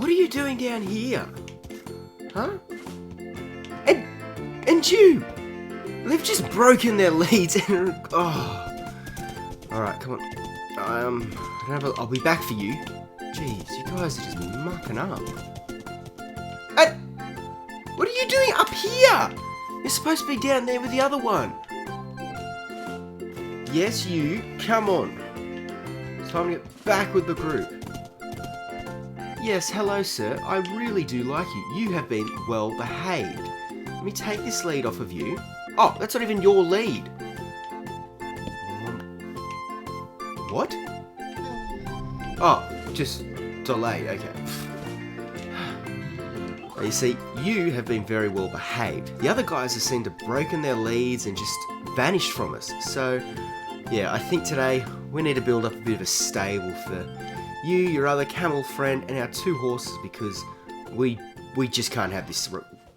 What are you doing down here? Huh? And you! They've just broken their leads and... Oh. Alright, come on. I'll be back for you. Jeez, you guys are just mucking up. What are you doing up here? You're supposed to be down there with the other one. Yes, you. Come on. It's time to get back with the group. Yes, hello, sir. I really do like you. You have been well behaved. Let me take this lead off of you. Oh, that's not even your lead. What? Oh, just delayed. Okay. You see, you have been very well behaved. The other guys have seemed to have broken their leads and just vanished from us. So, yeah, I think today we need to build up a bit of a stable for you, your other camel friend, and our 2 horses because we just can't have this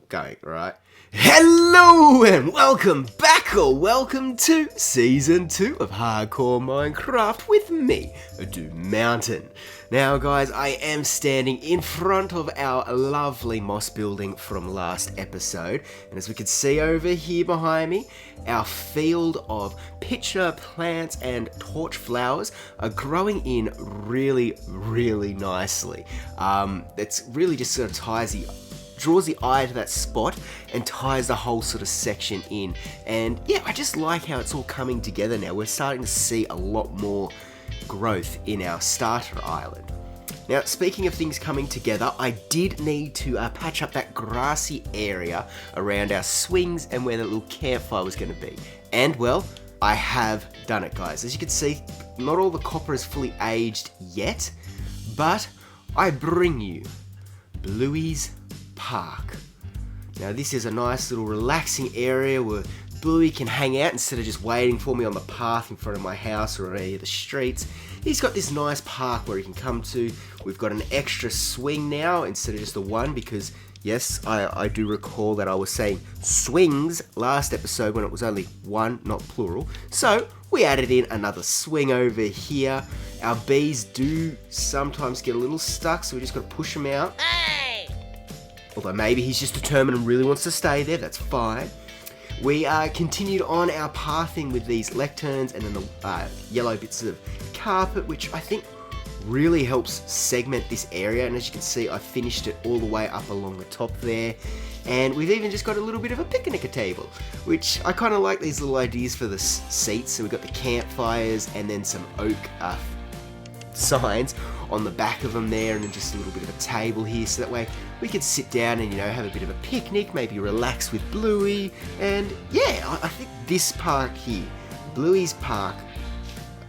going, alright? Hello and welcome back, or welcome to Season 2 of Hardcore Minecraft with me, Do Mountain. Now guys, I am standing in front of our lovely moss building from last episode, and as we can see over here behind me, our field of pitcher plants and torch flowers are growing in really, really nicely. It's really just sort of draws the eye to that spot and ties the whole sort of section in. And yeah, I just like how it's all coming together now. We're starting to see a lot more growth in our starter island. Now, speaking of things coming together, I did need to patch up that grassy area around our swings and where the little campfire was going to be. And well, I have done it, guys. As you can see, not all the copper is fully aged yet, but I bring you Bluey's Park. Now this is a nice little relaxing area where Bluey can hang out instead of just waiting for me on the path in front of my house or any of the streets. He's got this nice park where he can come to. We've got an extra swing now instead of just the one because yes, I do recall that I was saying swings last episode when it was only one, not plural. So we added in another swing over here. Our bees do sometimes get a little stuck, so we just got to push them out. Although maybe he's just determined and really wants to stay there, that's fine. We continued on our pathing with these lecterns and then the yellow bits of carpet, which I think really helps segment this area. And as you can see, I finished it all the way up along the top there. And we've even just got a little bit of a picnic table, which I kind of like these little ideas for the seats. So we've got the campfires and then some oak signs on the back of them there, and then just a little bit of a table here, so that way we could sit down and, you know, have a bit of a picnic, maybe relax with Bluey. And yeah, I think this park here, Bluey's Park,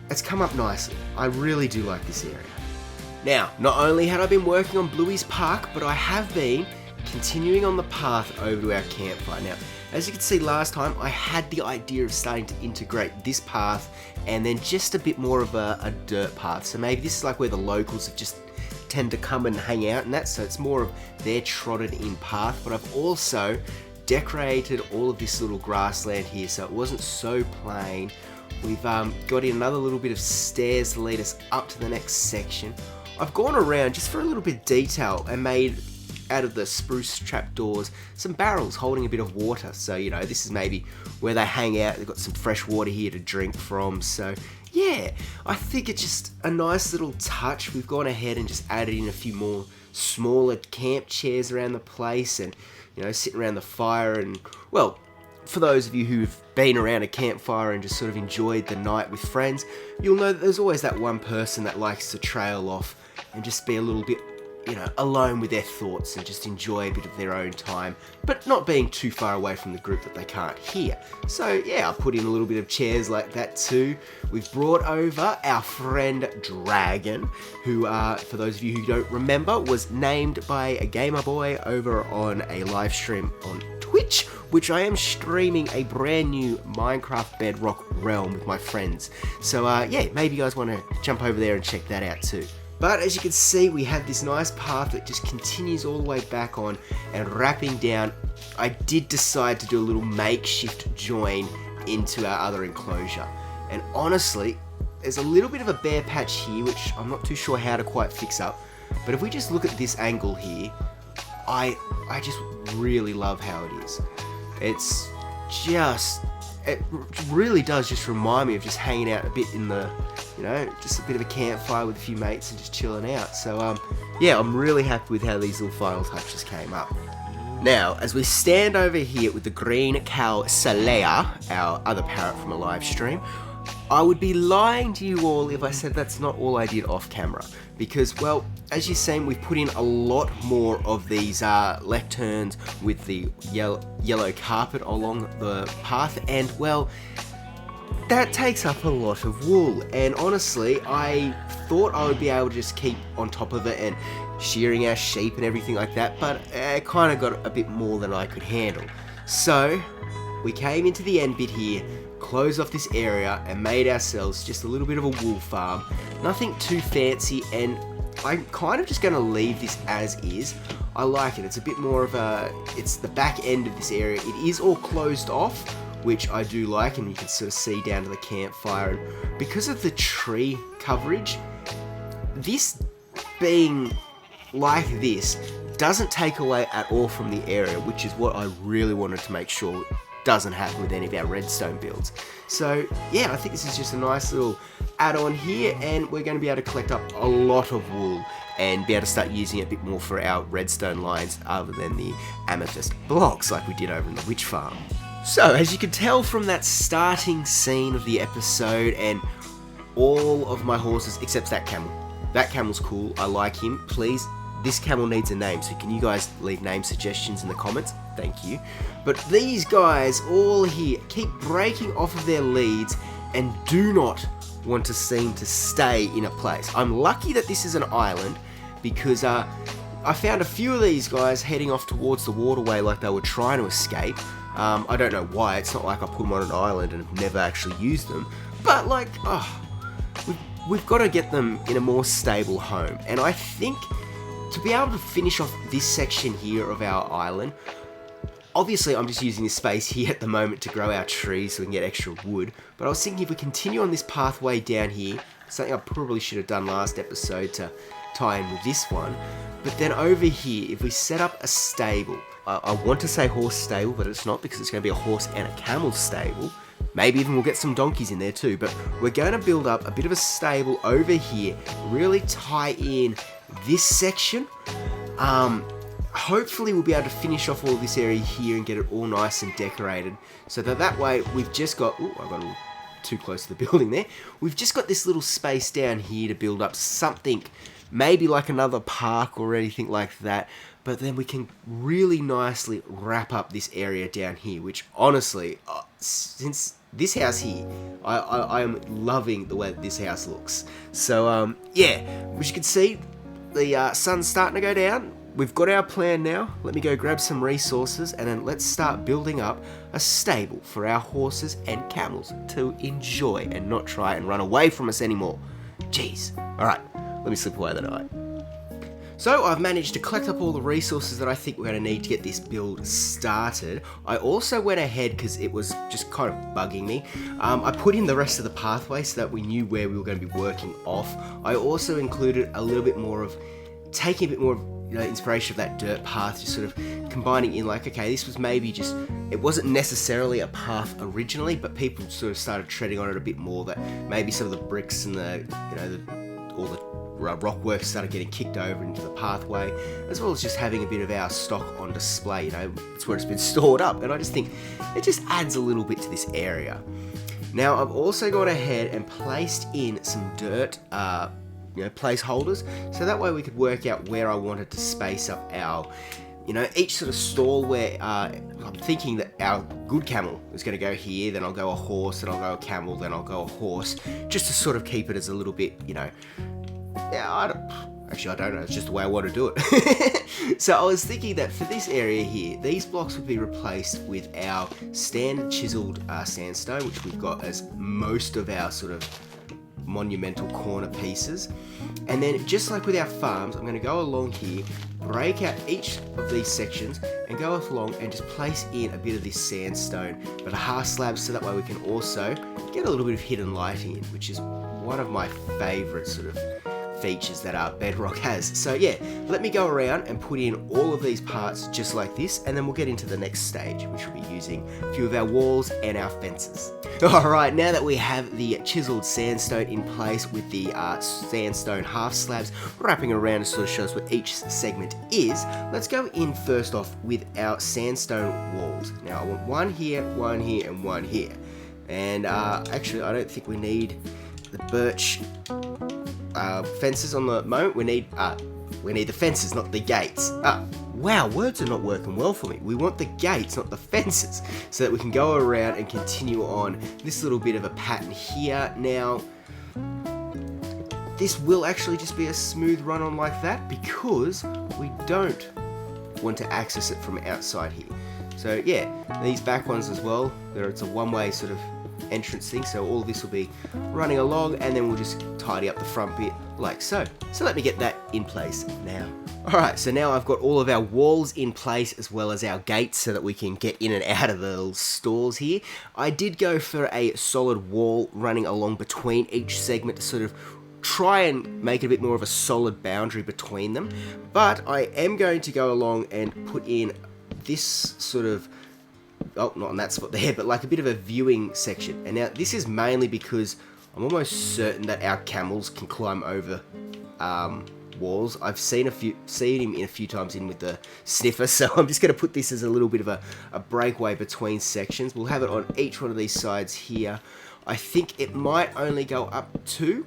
it's come up nicely. I really do like this area. Now, not only had I been working on Bluey's Park, but I have been continuing on the path over to our campfire. Now, as you can see last time, I had the idea of starting to integrate this path and then just a bit more of a dirt path. So maybe this is like where the locals have just tend to come and hang out and that, so it's more of their trodden in path. But I've also decorated all of this little grassland here so it wasn't so plain. We've got in another little bit of stairs to lead us up to the next section. I've gone around just for a little bit of detail and made out of the spruce trapdoors some barrels holding a bit of water, so you know, this is maybe where they hang out. They've got some fresh water here to drink from. So yeah, I think it's just a nice little touch. We've gone ahead and just added in a few more smaller camp chairs around the place, and you know, sitting around the fire. And well, for those of you who've been around a campfire and just sort of enjoyed the night with friends, you'll know that there's always that one person that likes to trail off and just be a little bit, you know, alone with their thoughts and just enjoy a bit of their own time, but not being too far away from the group that they can't hear. So yeah, I put in a little bit of chairs like that too. We've brought over our friend Dragon, who, for those of you who don't remember, was named by a gamer boy over on a live stream on Twitch, which I am streaming a brand new Minecraft Bedrock realm with my friends. So yeah, maybe you guys want to jump over there and check that out too. But as you can see, we have this nice path that just continues all the way back on and wrapping down. I did decide to do a little makeshift join into our other enclosure. And honestly, there's a little bit of a bare patch here, which I'm not too sure how to quite fix up. But if we just look at this angle here, I just really love how it is. It really does just remind me of just hanging out a bit in the, just a bit of a campfire with a few mates and just chilling out. So, yeah, I'm really happy with how these little final touches came up. Now, as we stand over here with the green cow Salea, our other parrot from a live stream, I would be lying to you all if I said that's not all I did off camera. Because, well, as you've seen, we've put in a lot more of these left turns with the yellow carpet along the path, and, well, that takes up a lot of wool. And honestly, I thought I would be able to just keep on top of it and shearing our sheep and everything like that, but it kind of got a bit more than I could handle. So, we came into the end bit here, closed off this area and made ourselves just a little bit of a wool farm. Nothing too fancy, and I'm kind of just going to leave this as is. I like it. It's a bit more of it's the back end of this area. It is all closed off, which I do like, and you can sort of see down to the campfire. And because of the tree coverage, this being like this doesn't take away at all from the area, which is what I really wanted to make sure doesn't happen with any of our redstone builds. So yeah, I think this is just a nice little add-on here, and we're going to be able to collect up a lot of wool and be able to start using it a bit more for our redstone lines other than the amethyst blocks like we did over in the witch farm. So as you can tell from that starting scene of the episode, and all of my horses except that camel's cool, I like him. Please, this camel needs a name, so can you guys leave name suggestions in the comments? Thank you. But these guys all here keep breaking off of their leads and do not want to seem to stay in a place. I'm lucky that this is an island, because I found a few of these guys heading off towards the waterway like they were trying to escape. I don't know why. It's not like I put them on an island and have never actually used them. But like, we've got to get them in a more stable home. And I think to be able to finish off this section here of our island, obviously I'm just using this space here at the moment to grow our trees so we can get extra wood, but I was thinking if we continue on this pathway down here, something I probably should have done last episode to tie in with this one, but then over here, if we set up a stable, I want to say horse stable, but it's not, because it's going to be a horse and a camel stable. Maybe even we'll get some donkeys in there too, but we're going to build up a bit of a stable over here, really tie in this section. Hopefully we'll be able to finish off all this area here and get it all nice and decorated, so that way we've just got, I got a little too close to the building there, we've just got this little space down here to build up something, maybe like another park or anything like that, but then we can really nicely wrap up this area down here, which honestly, since this house here, I am loving the way that this house looks. So yeah, as you can see, the sun's starting to go down. We've got our plan now. Let me go grab some resources, and then let's start building up a stable for our horses and camels to enjoy and not try and run away from us anymore. Jeez. Alright, let me slip away the night. So I've managed to collect up all the resources that I think we're going to need to get this build started. I also went ahead, because it was just kind of bugging me, I put in the rest of the pathway so that we knew where we were going to be working off. I also included a little bit more of, taking a bit more of inspiration of that dirt path, just sort of combining in like, okay, this was maybe just, it wasn't necessarily a path originally, but people sort of started treading on it a bit more, that maybe some of the bricks and all the rock work started getting kicked over into the pathway, as well as just having a bit of our stock on display, it's where it's been stored up, and I just think it just adds a little bit to this area. Now I've also gone ahead and placed in some dirt placeholders, so that way we could work out where I wanted to space up our, each sort of stall, where I'm thinking that our good camel is going to go here, then I'll go a horse, then I'll go a camel, then I'll go a horse, just to sort of keep it as a little bit, I don't know, it's just the way I want to do it. So I was thinking that for this area here, these blocks would be replaced with our standard chiseled sandstone, which we've got as most of our sort of monumental corner pieces. And then just like with our farms, I'm going to go along here, break out each of these sections and go along and just place in a bit of this sandstone, but a half slab, so that way we can also get a little bit of hidden lighting in, which is one of my favorite sort of features that our bedrock has. So yeah, let me go around and put in all of these parts just like this, and then we'll get into the next stage, which will be using a few of our walls and our fences. Alright, now that we have the chiseled sandstone in place with the sandstone half slabs wrapping around to sort of show us what each segment is, let's go in first off with our sandstone walls. Now I want one here, and one here. And actually I don't think we need the birch fences on the moment. We need the fences, not the gates. Wow, words are not working well for me. We want the gates, not the fences, so that we can go around and continue on this little bit of a pattern here. Now, this will actually just be a smooth run on like that because we don't want to access it from outside here. So yeah, these back ones as well, it's a one-way sort of entrance thing, so all of this will be running along, and then we'll just tidy up the front bit like so. So let me get that in place now. Alright, so now I've got all of our walls in place as well as our gates so that we can get in and out of the little stalls here. I did go for a solid wall running along between each segment to sort of try and make it a bit more of a solid boundary between them, but I am going to go along and put in this sort of, oh, not on that spot there, but like a bit of a viewing section. And now this is mainly because I'm almost certain that our camels can climb over walls. I've seen him in a few times in with the sniffer, so I'm just going to put this as a little bit of a breakaway between sections. We'll have it on each one of these sides here. I think it might only go up 2,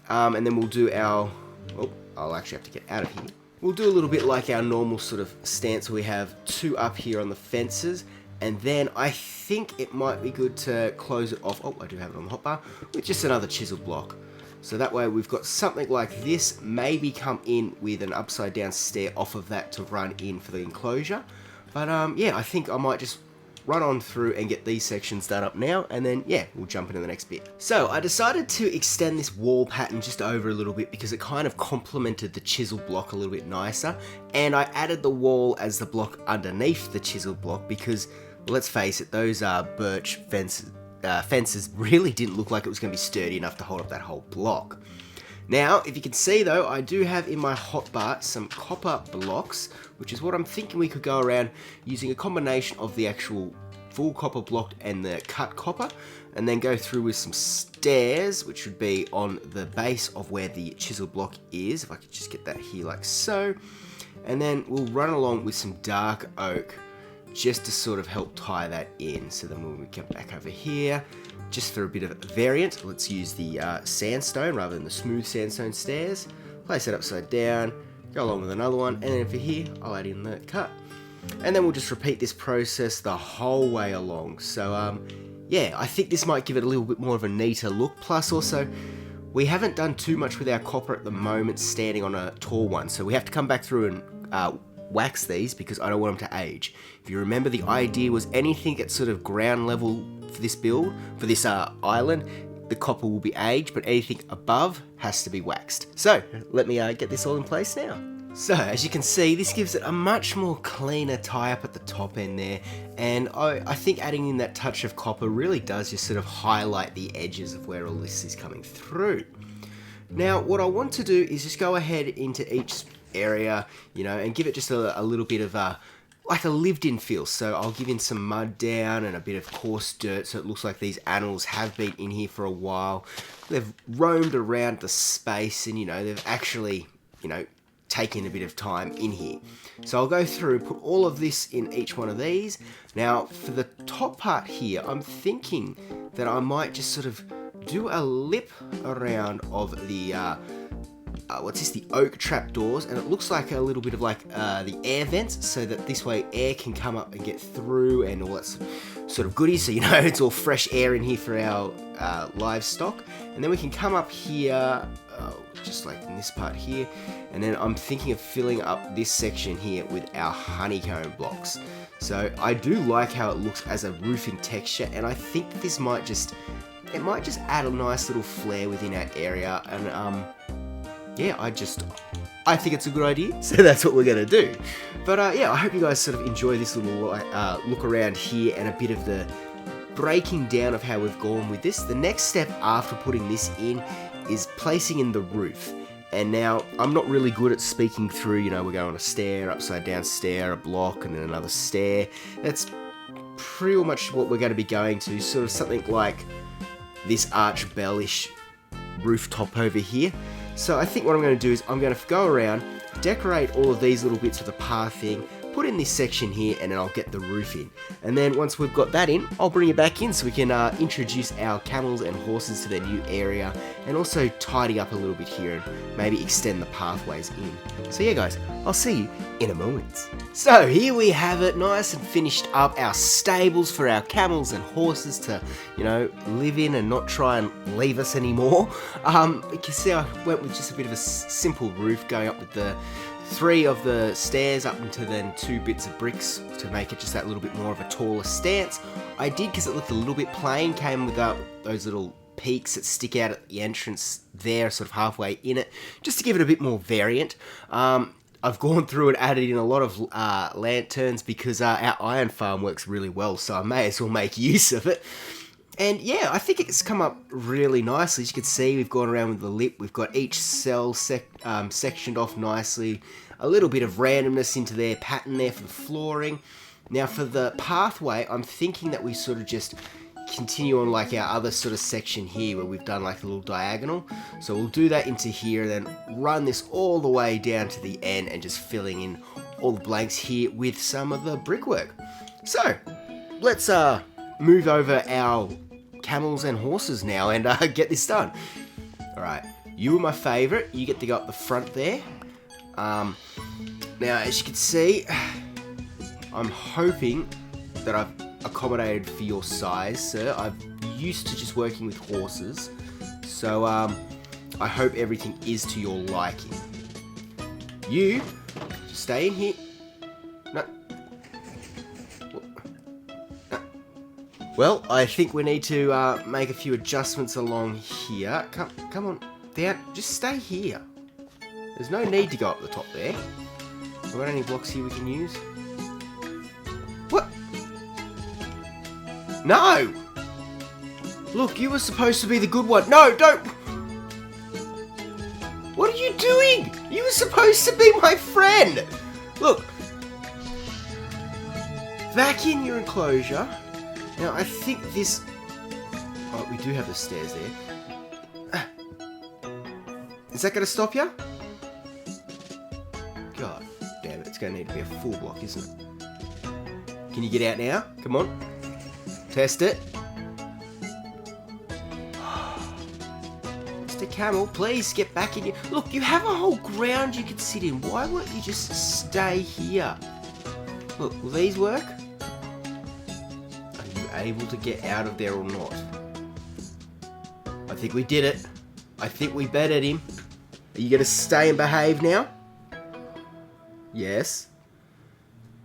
and then we'll do our, oh, I'll actually have to get out of here. We'll do a little bit like our normal sort of stance where we have 2 up here on the fences, and then I think it might be good to close it off, oh, I do have it on the hotbar, with just another chisel block. So that way we've got something like this, maybe come in with an upside down stair off of that to run in for the enclosure. But yeah, I think I might just run on through and get these sections done up now, and then yeah, we'll jump into the next bit. So I decided to extend this wall pattern just over a little bit because it kind of complemented the chisel block a little bit nicer, and I added the wall as the block underneath the chisel block because, well, let's face it, those birch fences really didn't look like it was going to be sturdy enough to hold up that whole block. Now, if you can see though, I do have in my hotbar some copper blocks, which is what I'm thinking we could go around using a combination of the actual full copper block and the cut copper, and then go through with some stairs, which would be on the base of where the chisel block is. If I could just get that here like so. And then we'll run along with some dark oak just to sort of help tie that in. So then when we come back over here, just for a bit of a variant, let's use the sandstone rather than the smooth sandstone stairs. Place it upside down, go along with another one, and then for here, I'll add in the cut. And then we'll just repeat this process the whole way along. So yeah, I think this might give it a little bit more of a neater look. Plus also, we haven't done too much with our copper at the moment standing on a tall one. So we have to come back through and wax these because I don't want them to age. If you remember, the idea was anything at sort of ground level for this build, for this island, the copper will be aged, but anything above has to be waxed. So let me get this all in place now. So as you can see, this gives it a much more cleaner tie up at the top end there, and I think adding in that touch of copper really does just sort of highlight the edges of where all this is coming through. Now what I want to do is just go ahead into each area, you know, and give it just a little bit of like a lived-in feel. So I'll give in some mud down and a bit of coarse dirt so it looks like these animals have been in here for a while. They've roamed around the space and, you know, they've actually, you know, taken a bit of time in here. So I'll go through, put all of this in each one of these. Now for the top part here, I'm thinking that I might just sort of do a lip around of the what's this, the oak trapdoors, and it looks like a little bit of like the air vents, so that this way air can come up and get through and all that sort of goodies, so you know it's all fresh air in here for our livestock. And then we can come up here, just like in this part here, and then I'm thinking of filling up this section here with our honeycomb blocks. So I do like how it looks as a roofing texture, and I think that this might just, it might just add a nice little flair within our area, and yeah, I think it's a good idea, so that's what we're going to do. But yeah, I hope you guys sort of enjoy this little look around here and a bit of the breaking down of how we've gone with this. The next step after putting this in is placing in the roof. And now, I'm not really good at speaking through, you know, we're going on a stair, upside down stair, a block, and then another stair. That's pretty much what we're going to be going to, sort of something like this arch bellish rooftop over here. So I think what I'm going to do is I'm going to go around, decorate all of these little bits of the pathing, put in this section here, and then I'll get the roof in. And then once we've got that in, I'll bring it back in so we can introduce our camels and horses to their new area, and also tidy up a little bit here and maybe extend the pathways in. So yeah guys, I'll see you in a moment. So here we have it, nice and finished up, our stables for our camels and horses to, you know, live in and not try and leave us anymore. You can see I went with just a bit of a simple roof going up with the 3 of the stairs up into then 2 bits of bricks to make it just that little bit more of a taller stance. I did because it looked a little bit plain, came without those little peaks that stick out at the entrance there, sort of halfway in it, just to give it a bit more variant. I've gone through and added in a lot of lanterns because our iron farm works really well, so I may as well make use of it. And yeah, I think it's come up really nicely. As you can see, we've gone around with the lip. We've got each cell sectioned off nicely. A little bit of randomness into their pattern there for the flooring. Now for the pathway, I'm thinking that we sort of just continue on like our other sort of section here where we've done like a little diagonal. So we'll do that into here and then run this all the way down to the end and just filling in all the blanks here with some of the brickwork. So let's move over our camels and horses now and get this done. Alright, you were my favourite. You get to go up the front there. Now, as you can see, I'm hoping that I've accommodated for your size, sir. I'm used to just working with horses, so I hope everything is to your liking. You, just stay in here. No. Well, I think we need to make a few adjustments along here. Come on, down. Just stay here. There's no need to go up the top there. Have we got any blocks here we can use? What? No! Look, you were supposed to be the good one. No, don't! What are you doing? You were supposed to be my friend! Look. Back in your enclosure. Now, I think this... Oh, we do have the stairs there. Is that going to stop you? God damn it, it's going to need to be a full block, isn't it? Can you get out now? Come on. Test it. Mr. Camel, please get back in here. Look, you have a whole ground you could sit in. Why won't you just stay here? Look, will these work? Able to get out of there or not? I think we did it. I think we betted him. Are you going to stay and behave now? Yes.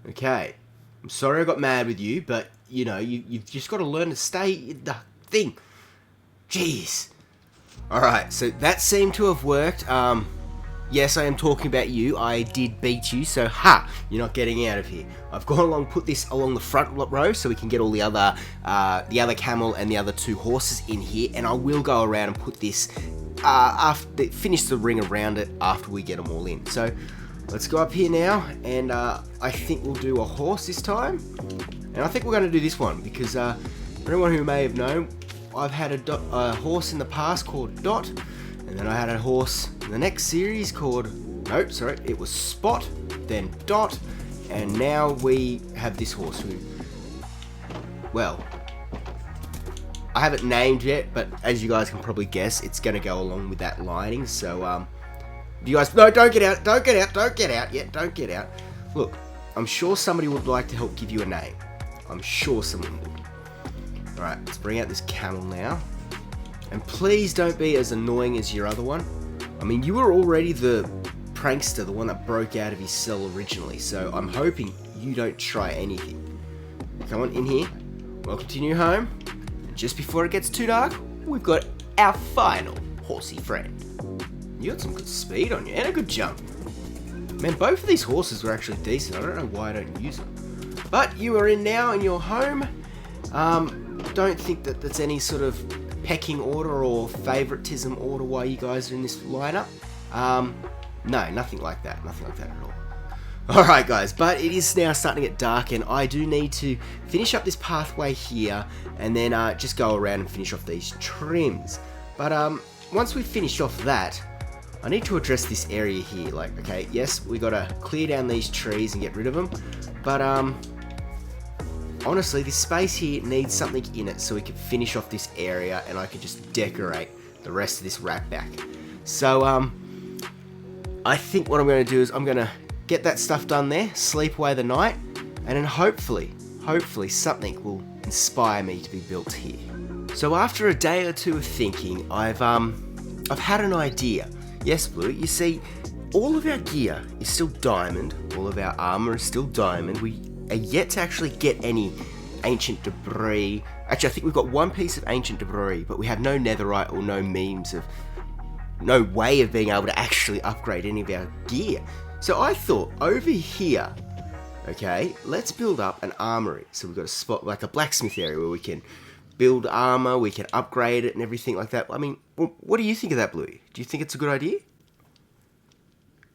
Okay. I'm sorry I got mad with you, but, you know, you've just got to learn to stay in the thing. Jeez. Alright, so that seemed to have worked. Yes, I am talking about you. I did beat you, so you're not getting out of here. I've gone along, put this along the front row so we can get all the other camel and the other 2 horses in here, and I will go around and put this finish the ring around it after we get them all in. So let's go up here now, and I think we'll do a horse this time, and I think we're going to do this one because for anyone who may have known, I've had a horse in the past called Dot. And then I had a horse in the next series called, nope, sorry, it was Spot, then Dot, and now we have this horse who, well, I haven't named yet, but as you guys can probably guess, it's going to go along with that lining, so, you guys, no, don't get out, don't get out, don't get out yet, don't get out. Look, I'm sure somebody would like to help give you a name. I'm sure someone would. Alright, let's bring out this camel now. And please don't be as annoying as your other one. I mean, you were already the prankster, the one that broke out of his cell originally, so I'm hoping you don't try anything. Come on, in here. Welcome to your new home. And just before it gets too dark, we've got our final horsey friend. You got some good speed on you, and a good jump. Man, both of these horses were actually decent. I don't know why I don't use them. But you are in now in your home. Don't think that there's any sort of pecking order or favoritism order why you guys are in this lineup. No, nothing like that. Nothing like that at all. Alright guys, but it is now starting to get dark and I do need to finish up this pathway here and then just go around and finish off these trims. But once we've finished off that, I need to address this area here. Like, okay, yes, we gotta clear down these trees and get rid of them, but honestly, this space here needs something in it so we can finish off this area and I can just decorate the rest of this wrap back. So I think what I'm going to do is I'm going to get that stuff done there, sleep away the night, and then hopefully something will inspire me to be built here. So after a day or two of thinking, I've had an idea. Yes, Blue, you see, all of our gear is still diamond, all of our armor is still diamond. We are yet to actually get any ancient debris. Actually, I think we've got one piece of ancient debris, but we have no netherite or no way of being able to actually upgrade any of our gear. So I thought over here, okay, let's build up an armory. So we've got a spot like a blacksmith area where we can build armor, we can upgrade it and everything like that. I mean, what do you think of that, Bluey? Do you think it's a good idea?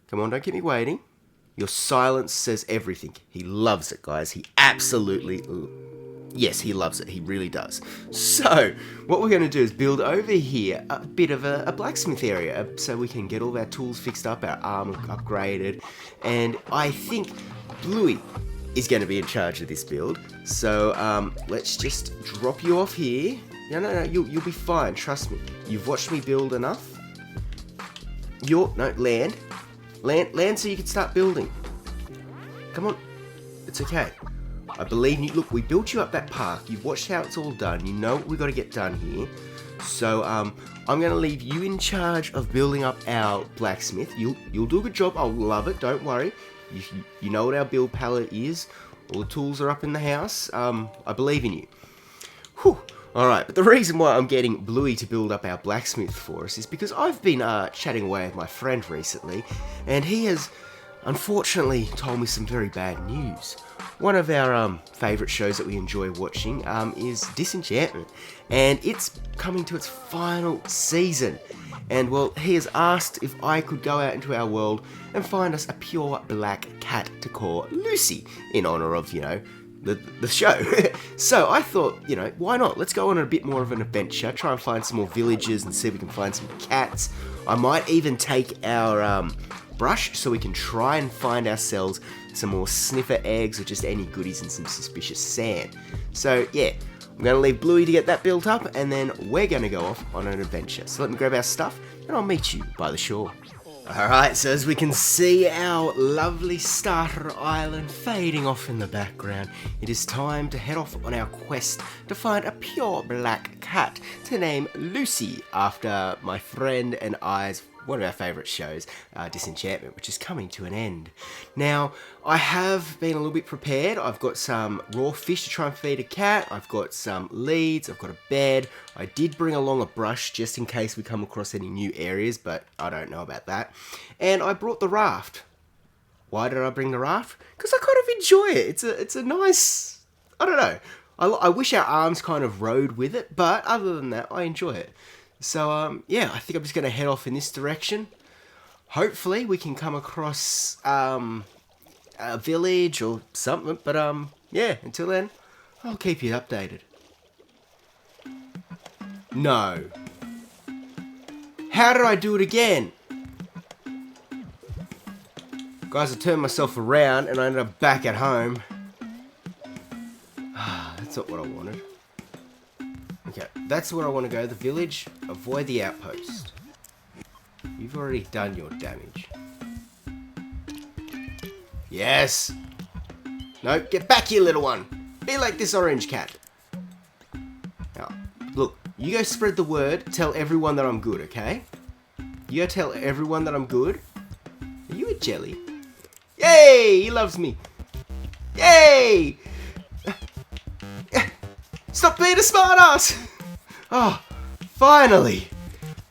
Come on, don't keep me waiting. Your silence says everything. He loves it, guys. He absolutely... Yes, he loves it. He really does. So, what we're going to do is build over here a bit of a blacksmith area so we can get all of our tools fixed up, our armor upgraded, and I think Bluey is going to be in charge of this build. So, let's just drop you off here. No, you'll be fine. Trust me. You've watched me build enough. Land so you can start building. Come on. It's okay. I believe in you. Look, we built you up that park. You've watched how it's all done. You know what we've got to get done here. So, I'm going to leave you in charge of building up our blacksmith. You'll do a good job. I'll love it. Don't worry. You know what our build palette is. All the tools are up in the house. I believe in you. Whew. Alright, but the reason why I'm getting Bluey to build up our blacksmith for us is because I've been chatting away with my friend recently, and he has unfortunately told me some very bad news. One of our favourite shows that we enjoy watching is Disenchantment, and it's coming to its final season. And well, he has asked if I could go out into our world and find us a pure black cat to call Luci, in honour of, you know, the show. So I thought, you know, why not? Let's go on a bit more of an adventure, try and find some more villages and see if we can find some cats. I might even take our brush so we can try and find ourselves some more sniffer eggs or just any goodies and some suspicious sand. So yeah, I'm going to leave Bluey to get that built up and then we're going to go off on an adventure. So let me grab our stuff and I'll meet you by the shore. Alright, so as we can see our lovely starter island fading off in the background, it is time to head off on our quest to find a pure black cat to name Luci, after my friend and I's one of our favourite shows, Disenchantment, which is coming to an end. Now, I have been a little bit prepared. I've got some raw fish to try and feed a cat. I've got some leads. I've got a bed. I did bring along a brush just in case we come across any new areas, but I don't know about that. And I brought the raft. Why did I bring the raft? Because I kind of enjoy it. It's a nice... I don't know. I wish our arms kind of rode with it, but other than that, I enjoy it. So, yeah, I think I'm just going to head off in this direction. Hopefully we can come across a village or something. But, yeah, until then, I'll keep you updated. No. How did I do it again? Guys, I turned myself around and I ended up back at home. That's not what I wanted. Okay, that's where I want to go, the village. Avoid the outpost. You've already done your damage. Yes! No, get back here, little one! Be like this orange cat. Now, look, you go spread the word, tell everyone that I'm good, okay? You go tell everyone that I'm good. Are you a jelly? Yay! He loves me! Yay! Stop being a smartass! Oh, finally!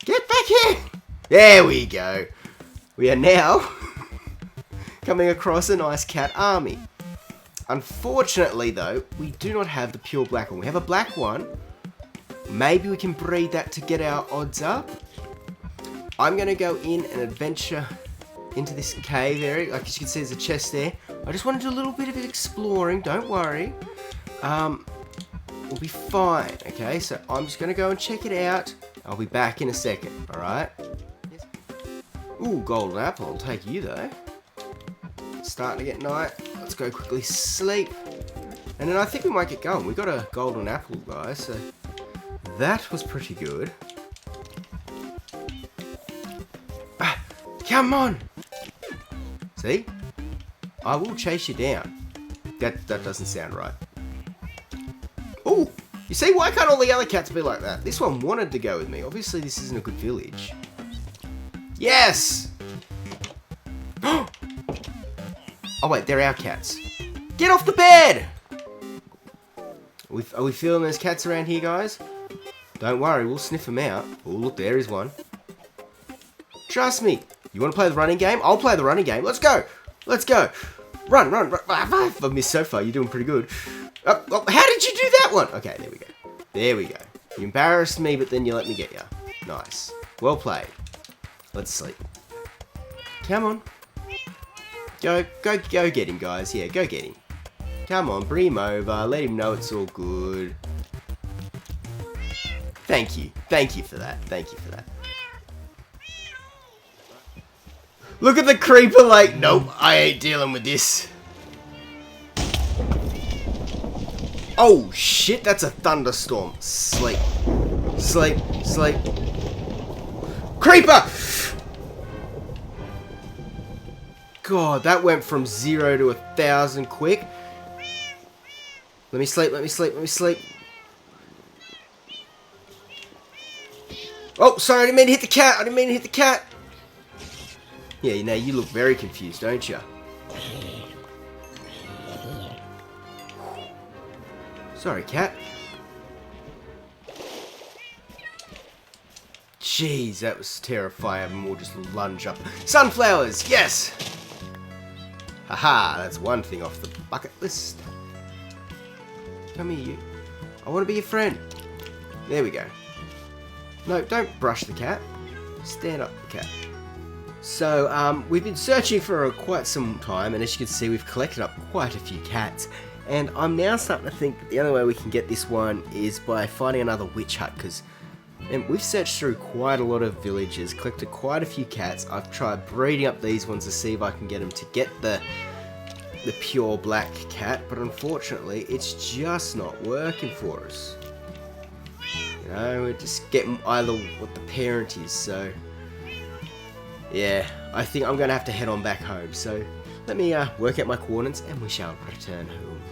Get back here! There we go. We are now coming across a nice cat army. Unfortunately, though, we do not have the pure black one. We have a black one. Maybe we can breed that to get our odds up. I'm going to go in and adventure into this cave area. Like you can see, there's a chest there. I just want to do a little bit of exploring. Don't worry. We'll be fine. Okay, so I'm just going to go and check it out. I'll be back in a second. All right. Ooh, golden apple. I'll take you though. It's starting to get night. Let's go quickly sleep. And then I think we might get going. We got a golden apple, guys. So that was pretty good. Ah, come on. See? I will chase you down. That doesn't sound right. Oh, you see, why can't all the other cats be like that? This one wanted to go with me. Obviously, this isn't a good village. Yes! Oh, wait, they're our cats. Get off the bed! Are we feeling those cats around here, guys? Don't worry, we'll sniff them out. Oh, look, there is one. Trust me. You want to play the running game? I'll play the running game. Let's go. Let's go. Run, run, run. I've missed so far. You're doing pretty good. Oh, how did you do that one? Okay, there we go. There we go. You embarrassed me, but then you let me get you. Nice. Well played. Let's sleep. Come on. Go get him, guys. Yeah, go get him. Come on, bring him over. Let him know it's all good. Thank you. Thank you for that. Thank you for that. Look at the creeper like, nope, I ain't dealing with this. Oh shit, that's a thunderstorm. Sleep. Sleep. Sleep. Creeper! God, that went from 0 to 1,000 quick. Let me sleep, let me sleep, let me sleep. Oh, sorry, I didn't mean to hit the cat. I didn't mean to hit the cat. Yeah, you know, you look very confused, don't you? Sorry, cat. Jeez, that was terrifying. We'll just lunge up. Sunflowers, yes! Haha, that's one thing off the bucket list. Come here, you. I want to be your friend. There we go. No, don't brush the cat. Stand up, the cat. So, we've been searching for quite some time, and as you can see, we've collected up quite a few cats. And I'm now starting to think that the only way we can get this one is by finding another witch hut, because we've searched through quite a lot of villages, collected quite a few cats. I've tried breeding up these ones to see if I can get them to get the pure black cat, but unfortunately, it's just not working for us. You know, we're just getting either what the parent is, so yeah, I think I'm going to have to head on back home. So let me work out my coordinates and we shall return home.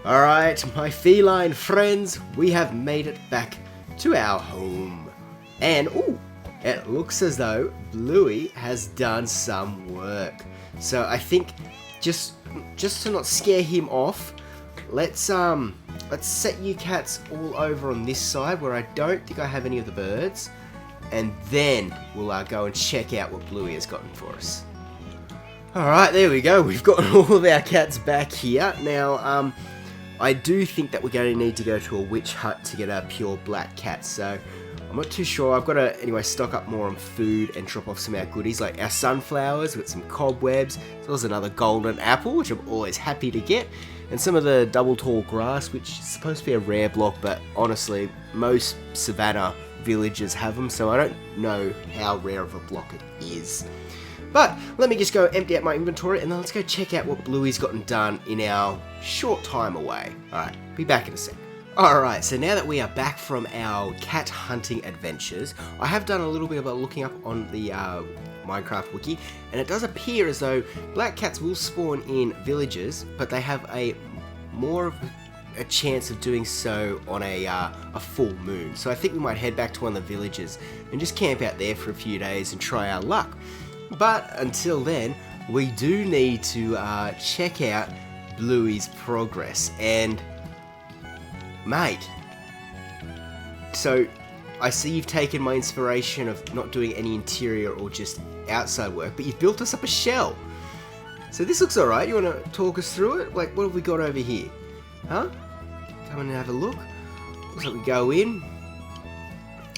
Alright, my feline friends, we have made it back to our home. And, ooh, it looks as though Bluey has done some work. So I think just to not scare him off, let's set you cats all over on this side where I don't think I have any of the birds. And then we'll go and check out what Bluey has gotten for us. Alright, there we go. We've got all of our cats back here. Now, I do think that we're going to need to go to a witch hut to get a pure black cat. So, I'm not too sure. I've got to, anyway, stock up more on food and drop off some of our goodies, like our sunflowers with some cobwebs, as well as another golden apple, which I'm always happy to get, and some of the double tall grass, which is supposed to be a rare block, but honestly, most savannah villages have them, so I don't know how rare of a block it is. But let me just go empty out my inventory and then let's go check out what Bluey's gotten done in our short time away. Alright, be back in a sec. Alright, so now that we are back from our cat hunting adventures, I have done a little bit of a looking up on the Minecraft wiki, and it does appear as though black cats will spawn in villages, but they have a more of a chance of doing so on a full moon. So I think we might head back to one of the villages and just camp out there for a few days and try our luck. But until then, we do need to check out Bluey's progress. And mate, so I see you've taken my inspiration of not doing any interior or just outside work, but you've built us up a shell. So this looks alright. You want to talk us through it? Like, what have we got over here? Huh? Come in and have a look. Looks like we go in.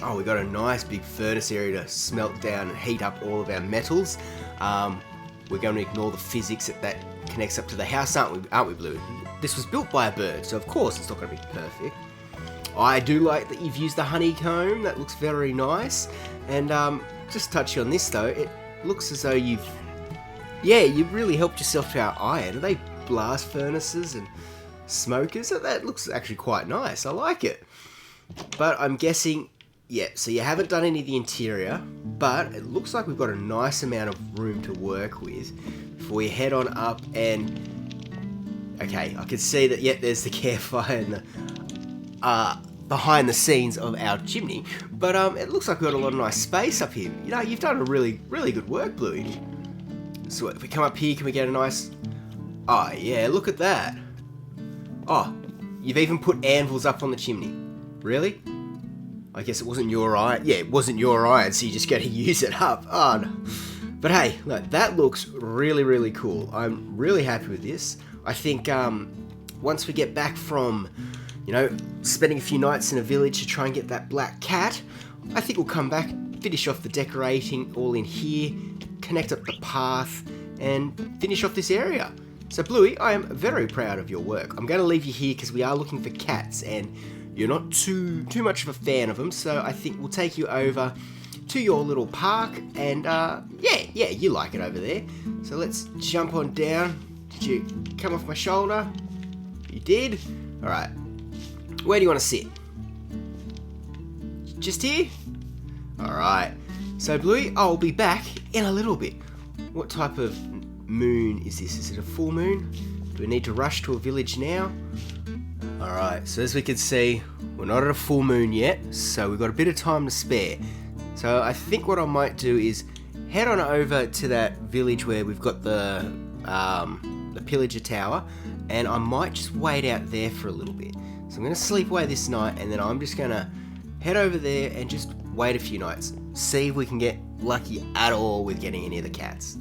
Oh, we got a nice big furnace area to smelt down and heat up all of our metals. We're going to ignore the physics that connects up to the house, aren't we, Blue? This was built by a bird, so of course it's not going to be perfect. I do like that you've used the honeycomb. That looks very nice. And just touching on this though, it looks as though you've really helped yourself to our iron. Are they blast furnaces and smokers? That looks actually quite nice. I like it. But I'm guessing, yeah, so you haven't done any of the interior, but it looks like we've got a nice amount of room to work with before we head on up and... Okay, I can see that, yeah, there's the campfire and the behind the scenes of our chimney, but it looks like we've got a lot of nice space up here. You know, you've done a really good work, Bluey. So if we come up here, can we get a nice... Oh, yeah, look at that. Oh, you've even put anvils up on the chimney. Really? I guess it wasn't your iron. Yeah, it wasn't your iron, so you just got to use it up. Oh, no. But hey, look, that looks really cool. I'm really happy with this. I think once we get back from, you know, spending a few nights in a village to try and get that black cat, I think we'll come back, finish off the decorating all in here, connect up the path, and finish off this area. So Bluey, I am very proud of your work. I'm going to leave you here because we are looking for cats, and you're not too much of a fan of them, so I think we'll take you over to your little park, and yeah, you like it over there. So let's jump on down. Did you come off my shoulder? You did? Alright. Where do you want to sit? Just here? Alright. So Bluey, I'll be back in a little bit. What type of moon is this? Is it a full moon? Do we need to rush to a village now? Alright, so as we can see, we're not at a full moon yet, so we've got a bit of time to spare. So I think what I might do is head on over to that village where we've got the pillager tower, and I might just wait out there for a little bit. So I'm going to sleep away this night, and then I'm just going to head over there and just wait a few nights. See if we can get lucky at all with getting any of the cats.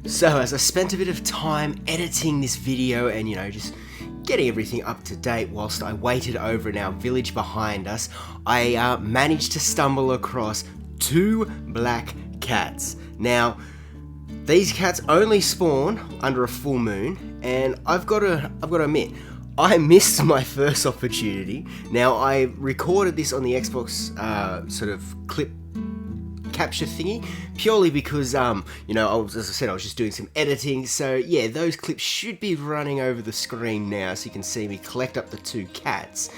So as I spent a bit of time editing this video and, you know, just getting everything up to date whilst I waited over in our village behind us, I managed to stumble across 2 black cats. Now, these cats only spawn under a full moon, and I've got to admit, I missed my first opportunity. Now, I recorded this on the Xbox sort of clip capture thingy, purely because, you know, as I said, I was just doing some editing, so yeah, those clips should be running over the screen now, so you can see me collect up the 2 cats.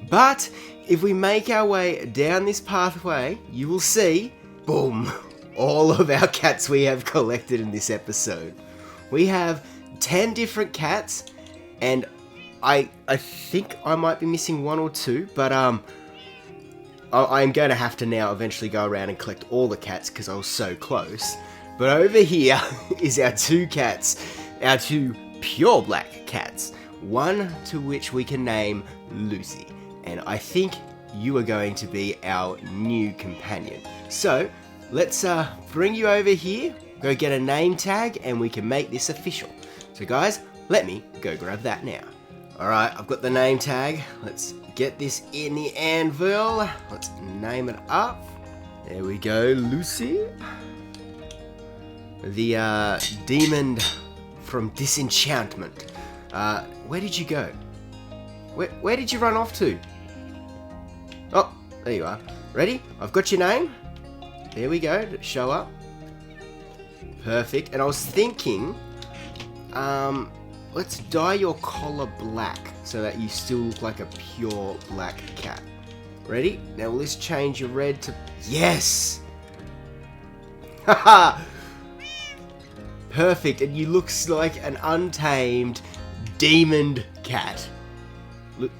But, if we make our way down this pathway, you will see, boom, all of our cats we have collected in this episode. We have 10 different cats, and I think I might be missing 1 or 2, but I'm going to have to now eventually go around and collect all the cats because I was so close. But over here is our 2 cats, our 2 pure black cats, one to which we can name Luci, and I think you are going to be our new companion. So let's bring you over here, go get a name tag, and we can make this official. So guys, let me go grab that now. Alright, I've got the name tag. Let's get this in the anvil. Let's name it up. There we go, Luci. The demon from disenchantment. Where did you go? Where did you run off to? Oh, there you are. Ready? I've got your name. There we go, show up. Perfect. And I was thinking, let's dye your collar black so that you still look like a pure black cat. Ready? Now let's change your red to... Yes! Haha! Perfect, and you look like an untamed, demoned cat. Look,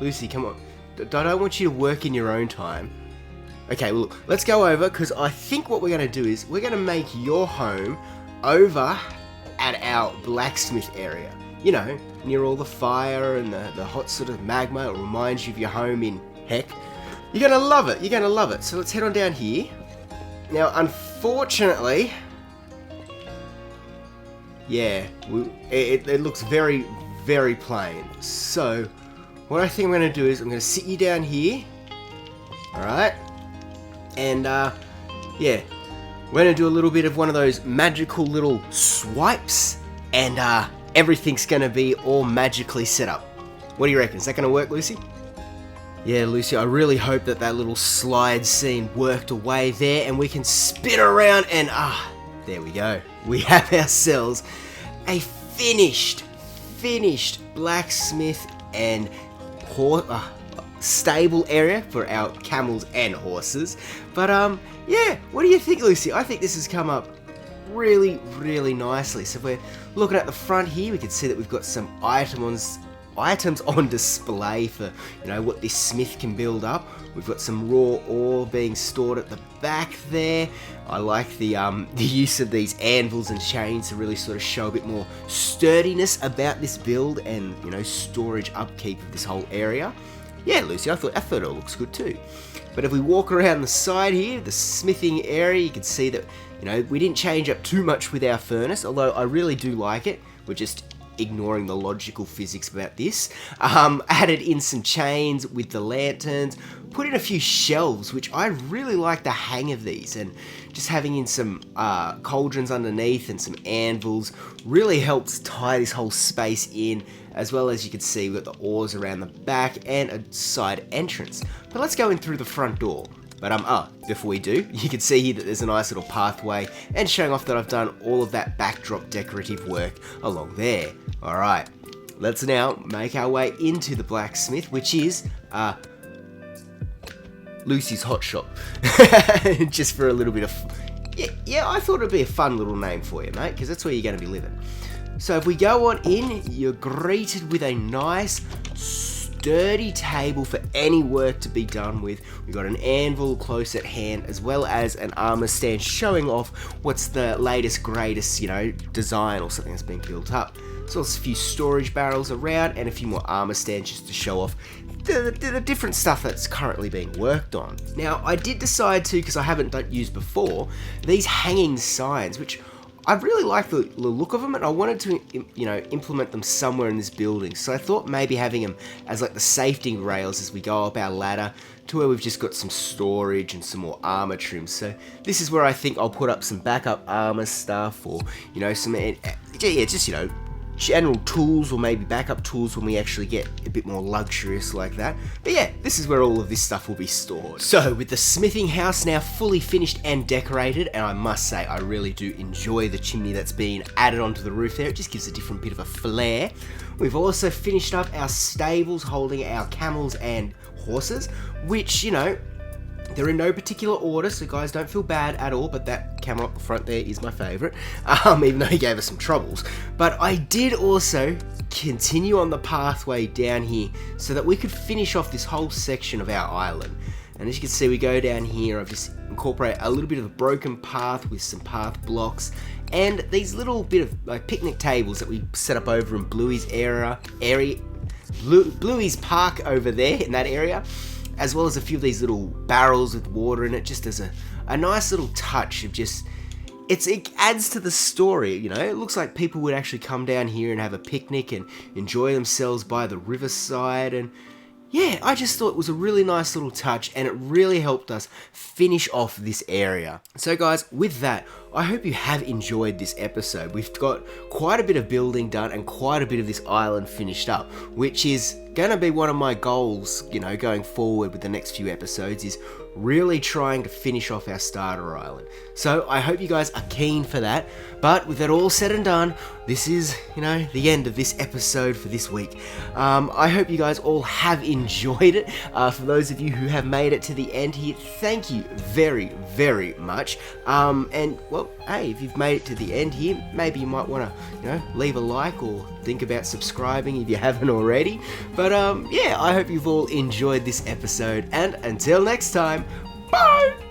Luci, come on. I don't want you to work in your own time. Okay, well, look, let's go over, because I think what we're going to do is we're going to make your home over at our blacksmith area. You know, near all the fire and the hot sort of magma. It reminds you of your home in Heck. You're going to love it. You're going to love it. So let's head on down here. Now, unfortunately... Yeah, it looks very, very plain. So, what I think I'm going to do is I'm going to sit you down here. Alright? And yeah, we're gonna do a little bit of one of those magical little swipes, and everything's gonna be all magically set up. What do you reckon? Is that gonna work, Luci? Yeah, Luci, I really hope that that little slide scene worked away there, and we can spin around, and there we go. We have ourselves a finished blacksmith and stable area for our camels and horses. But yeah, what do you think, Luci? I think this has come up really nicely. So if we're looking at the front here, we can see that we've got some items on display for, you know, what this smith can build up. We've got some raw ore being stored at the back there. I like the use of these anvils and chains to really sort of show a bit more sturdiness about this build, and, you know, storage upkeep of this whole area. Yeah, Luci, I thought it looks good too. But if we walk around the side here, the smithing area, you can see that, you know, we didn't change up too much with our furnace, although I really do like it. We're just ignoring the logical physics about this. Added in some chains with the lanterns, put in a few shelves, which I really like the hang of these, and just having in some cauldrons underneath and some anvils really helps tie this whole space in, as well as you can see we've got the ores around the back and a side entrance. But let's go in through the front door. But before we do, you can see here that there's a nice little pathway, and showing off that I've done all of that backdrop decorative work along there. Alright, let's now make our way into the blacksmith, which is Luci's Hot Shop. Just for a little bit of... Yeah, I thought it'd be a fun little name for you, mate, because that's where you're going to be living. So if we go on in, you're greeted with a nice sturdy table for any work to be done with. We've got an anvil close at hand, as well as an armor stand showing off what's the latest, greatest, you know, design or something that's been built up. So there's a few storage barrels around and a few more armor stands just to show off the different stuff that's currently being worked on. Now, I did decide to, because I haven't used before, these hanging signs, which I really like the look of them, and I wanted to, you know, implement them somewhere in this building. So I thought maybe having them as like the safety rails as we go up our ladder to where we've just got some storage and some more armor trim. So this is where I think I'll put up some backup armor stuff, or, you know, some, yeah, just, you know, general tools, or maybe backup tools when we actually get a bit more luxurious like that. But yeah, this is where all of this stuff will be stored. So with the smithing house now fully finished and decorated, and I must say I really do enjoy the chimney that's been added onto the roof there. It just gives a different bit of a flair. We've also finished up our stables holding our camels and horses, which, you know, they're in no particular order, so guys, don't feel bad at all, but that camel up the front there is my favourite, even though he gave us some troubles. But I did also continue on the pathway down here so that we could finish off this whole section of our island. And as you can see, we go down here, I've just incorporated a little bit of a broken path with some path blocks, and these little bit of like picnic tables that we set up over in Bluey's Bluey's Park over there in that area, as well as a few of these little barrels with water in it, just as a nice little touch of just, it adds to the story, you know. It looks like people would actually come down here and have a picnic and enjoy themselves by the riverside, and yeah, I just thought it was a really nice little touch, and it really helped us finish off this area. So guys, with that, I hope you have enjoyed this episode. We've got quite a bit of building done and quite a bit of this island finished up, which is going to be one of my goals, you know, going forward with the next few episodes, is really trying to finish off our starter island. So I hope you guys are keen for that. But with that all said and done, this is, you know, the end of this episode for this week. I hope you guys all have enjoyed it. For those of you who have made it to the end here, thank you very, very much. And well, hey, if you've made it to the end here, maybe you might want to, you know, leave a like or think about subscribing if you haven't already. But yeah, I hope you've all enjoyed this episode, and until next time, bye!